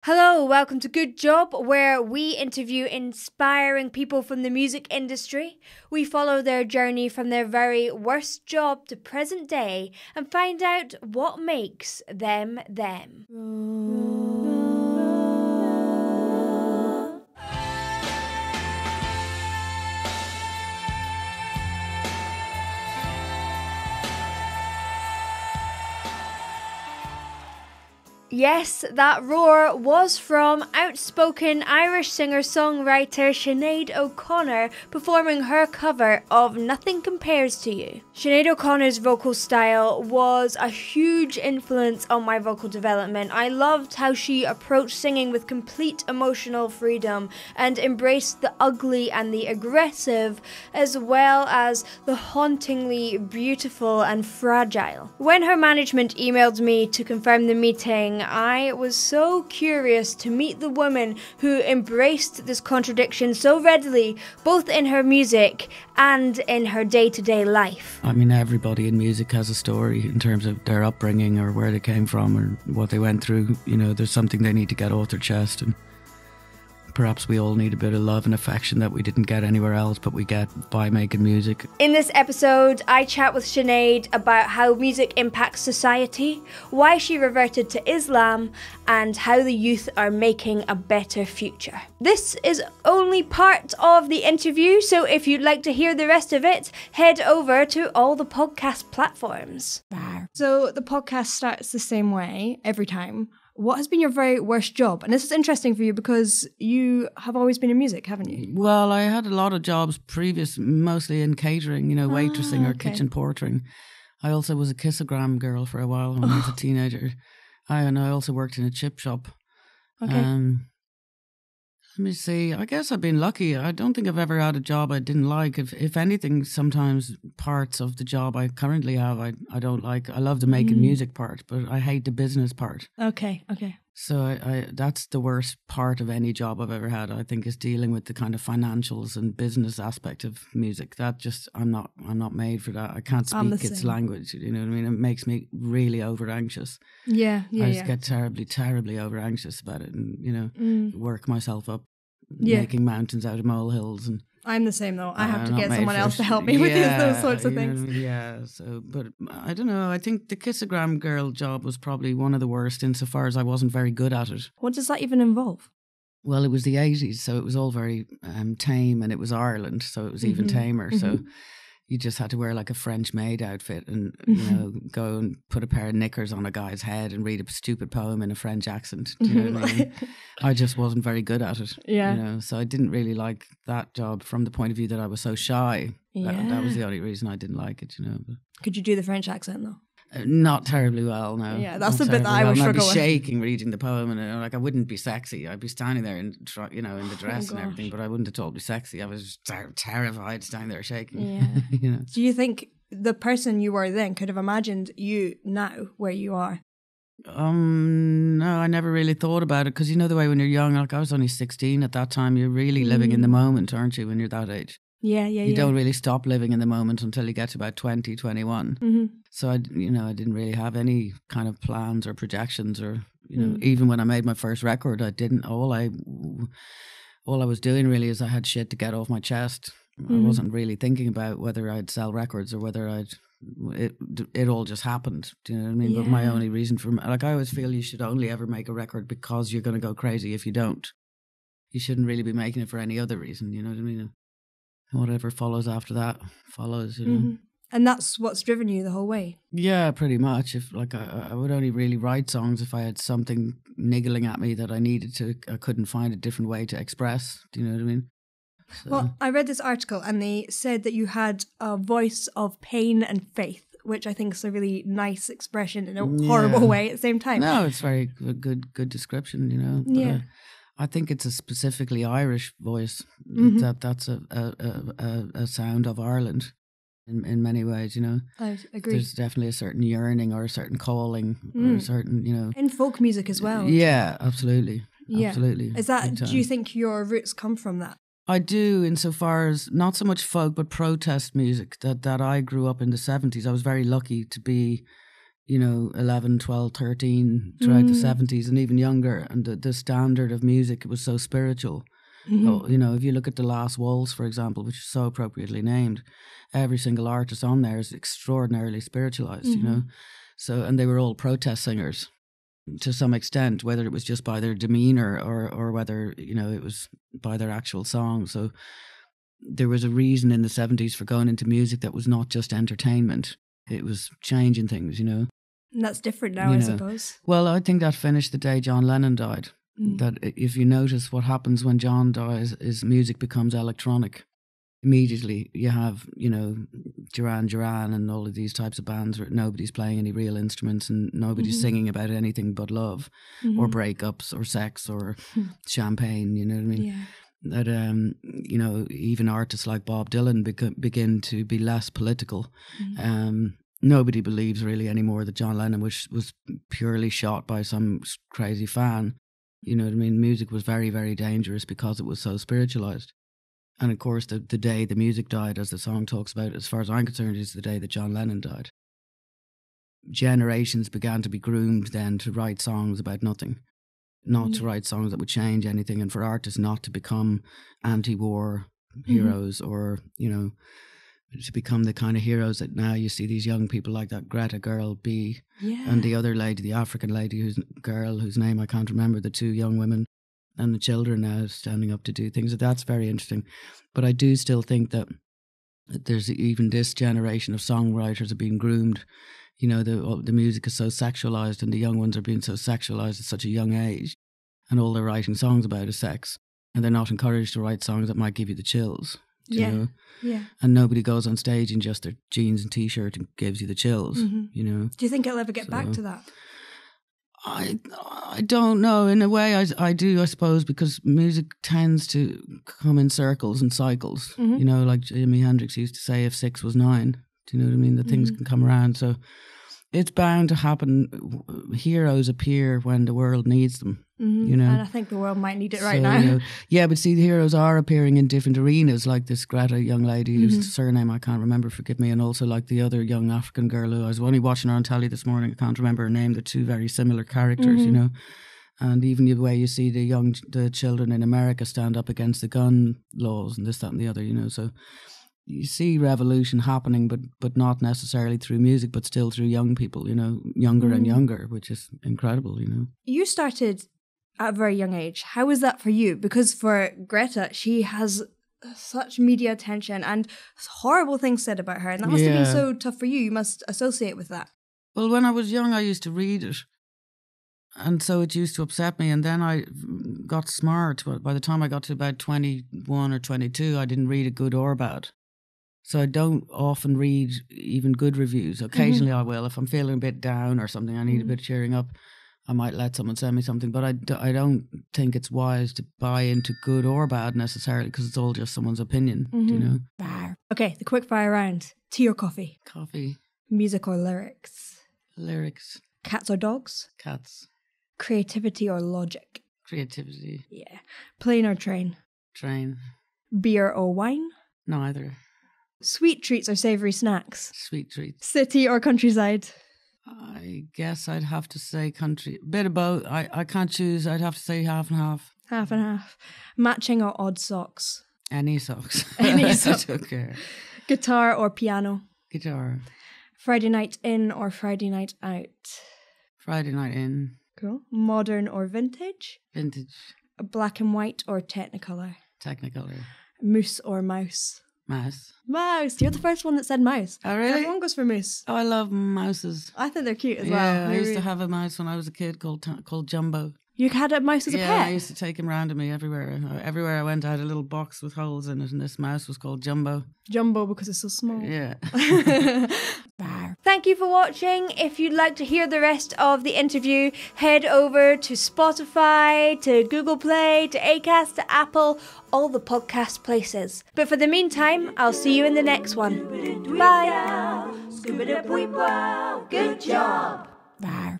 Hello, welcome to Good Job, where we interview inspiring people from the music industry. We follow their journey from their very worst job to present day and find out what makes them them. Yes, that roar was from outspoken Irish singer-songwriter Sinead O'Connor performing her cover of Nothing Compares to You. Sinead O'Connor's vocal style was a huge influence on my vocal development. I loved how she approached singing with complete emotional freedom and embraced the ugly and the aggressive, as well as the hauntingly beautiful and fragile. When her management emailed me to confirm the meeting, I was so curious to meet the woman who embraced this contradiction so readily, both in her music and in her day-to-day life. I mean, everybody in music has a story in terms of their upbringing or where they came from or what they went through. You know, there's something they need to get off their chest, and perhaps we all need a bit of love and affection that we didn't get anywhere else, but we get by making music. In this episode, I chat with Sinead about how music impacts society, why she reverted to Islam, and how the youth are making a better future. This is only part of the interview, so if you'd like to hear the rest of it, head over to all the podcast platforms. So the podcast starts the same way every time. What has been your very worst job? And this is interesting for you because you have always been in music, haven't you? Well, I had a lot of jobs previous, mostly in catering, you know, waitressing or kitchen portering. I also was a kissogram girl for a while when I was a teenager. I also worked in a chip shop. Okay. Let me see. I guess I've been lucky. I don't think I've ever had a job I didn't like. If anything, sometimes parts of the job I currently have I don't like. I love the making music part, but I hate the business part. Okay. So I that's the worst part of any job I've ever had, I think, is dealing with the kind of financials and business aspect of music. That just, I'm not made for that. I can't speak its language, you know what I mean? It makes me really over anxious. Yeah. I just get terribly over anxious about it, and, you know, work myself up, making mountains out of molehills. And I'm the same though. I have to get someone else to help me with those sorts of things. I mean? Yeah. So, but I don't know. I think the kissogram girl job was probably one of the worst insofar as I wasn't very good at it. What does that even involve? Well, it was the 80s, so it was all very tame, and it was Ireland, so it was even tamer. So you just had to wear like a French maid outfit and, you know, go and put a pair of knickers on a guy's head and read a stupid poem in a French accent. Do you know what I mean? I just wasn't very good at it. Yeah. You know, so I didn't really like that job from the point of view that I was so shy. Yeah. That was the only reason I didn't like it, you know. But could you do the French accent though? Not terribly well, no. Yeah, that's the bit that I would struggle with. I'd be shaking reading the poem, and like I wouldn't be sexy. I'd be standing there in the dress and everything, but I wouldn't at all be sexy. I was terrified standing there shaking. Yeah. You know. Do you think the person you were then could have imagined you now where you are? No, I never really thought about it, because you know the way when you're young, like I was only 16 at that time, you're really living in the moment, aren't you, when you're that age? Yeah. You don't really stop living in the moment until you get to about 20, 21. So I didn't really have any kind of plans or projections, or, you know, even when I made my first record, I didn't. All I was doing really is I had shit to get off my chest. I wasn't really thinking about whether I'd sell records or whether it all just happened. Do you know what I mean? Yeah. But my only reason for, like, I always feel you should only ever make a record because you're going to go crazy if you don't. You shouldn't really be making it for any other reason, you know what I mean? Whatever follows after that follows, you know. And that's what's driven you the whole way? Yeah, pretty much. If like I would only really write songs if I had something niggling at me that I couldn't find a different way to express. Do you know what I mean? So. Well, I read this article and they said that you had a voice of pain and faith, which I think is a really nice expression in a horrible way at the same time. No, it's very good description, you know. But, I think it's a specifically Irish voice. That's a sound of Ireland in many ways, you know. I agree. There's definitely a certain yearning or a certain calling or a certain, you know. In folk music as well. Yeah, absolutely. Yeah. Absolutely. Is that, do you think your roots come from that? I do, insofar as not so much folk but protest music that I grew up in the 70s. I was very lucky to be, 11, 12, 13 throughout the 70s and even younger. And the standard of music was so spiritual. If you look at The Last Waltz, for example, which is so appropriately named, every single artist on there is extraordinarily spiritualized, So, and they were all protest singers to some extent, whether it was just by their demeanor or whether, it was by their actual song. So there was a reason in the 70s for going into music that was not just entertainment. It was changing things, And that's different now, I suppose. Well, I think that finished the day John Lennon died. That if you notice what happens when John dies is music becomes electronic. Immediately you have, Duran Duran and all of these types of bands where nobody's playing any real instruments and nobody's singing about anything but love or breakups or sex or champagne, you know what I mean? Yeah. That, even artists like Bob Dylan begin to be less political. Nobody believes really anymore that John Lennon was purely shot by some crazy fan. You know what I mean? Music was very, very dangerous because it was so spiritualized. And of course, the day the music died, as the song talks about, as far as I'm concerned, is the day that John Lennon died. Generations began to be groomed then to write songs about nothing, not to write songs that would change anything, and for artists not to become anti-war heroes or, to become the kind of heroes that now you see these young people like that Greta girl be, and the other lady, the African lady whose name I can't remember, the two young women and the children now standing up to do things. That's very interesting. But I do still think that there's even this generation of songwriters are being groomed. The music is so sexualized and the young ones are being so sexualized at such a young age, and all they're writing songs about is sex, and they're not encouraged to write songs that might give you the chills. Yeah. And nobody goes on stage in just their jeans and t-shirt and gives you the chills, Do you think it'll ever get back to that? I don't know. In a way, I do, I suppose, because music tends to come in circles and cycles. Like Jimi Hendrix used to say, if 6 was 9, do you know what I mean? That things can come around. So it's bound to happen. Heroes appear when the world needs them. And I think the world might need it right now. Yeah, but see, the heroes are appearing in different arenas, like this Greta young lady whose surname I can't remember, forgive me, and also like the other young African girl who I was only watching her on telly this morning. I can't remember her name. They're two very similar characters, And even the way you see the children in America stand up against the gun laws and this, that, and the other, So you see revolution happening, but not necessarily through music, but still through young people, younger and younger, which is incredible, You started at a very young age. How was that for you? Because for Greta, she has such media attention and horrible things said about her, and that must have been so tough for you. You must associate with that. Well, when I was young, I used to read it, and so it used to upset me, and then I got smart. By the time I got to about 21 or 22, I didn't read it good or bad. So I don't often read even good reviews. Occasionally I will. If I'm feeling a bit down or something, I need a bit of cheering up, I might let someone send me something. But I don't think it's wise to buy into good or bad necessarily, because it's all just someone's opinion, Bar. Okay, the quickfire round. Tea or coffee? Coffee. Music or lyrics? Lyrics. Cats or dogs? Cats. Creativity or logic? Creativity. Yeah. Plane or train? Train. Beer or wine? Neither. Sweet treats or savoury snacks? Sweet treats. City or countryside? I guess I'd have to say country. Bit of both. I can't choose. I'd have to say half and half. Half and half. Matching or odd socks? Any socks. Any socks. I don't care. Guitar or piano? Guitar. Friday night in or Friday night out? Friday night in. Cool. Modern or vintage? Vintage. Black and white or Technicolor? Technicolor. Moose or mouse? Mouse. Mouse. You're the first one that said mouse. Oh, really? Everyone goes for moose. Oh, I love mouses. I think they're cute as well. Yeah, I used to have a mouse when I was a kid called Jumbo. You had a mouse as a pet? Yeah, I used to take him round to me everywhere. Everywhere I went, I had a little box with holes in it, and this mouse was called Jumbo. Jumbo because it's so small. Yeah. Thank you for watching. If you'd like to hear the rest of the interview, head over to Spotify, to Google Play, to Acast, to Apple, all the podcast places. But for the meantime, I'll see you in the next one. Bye. Good job. Bye.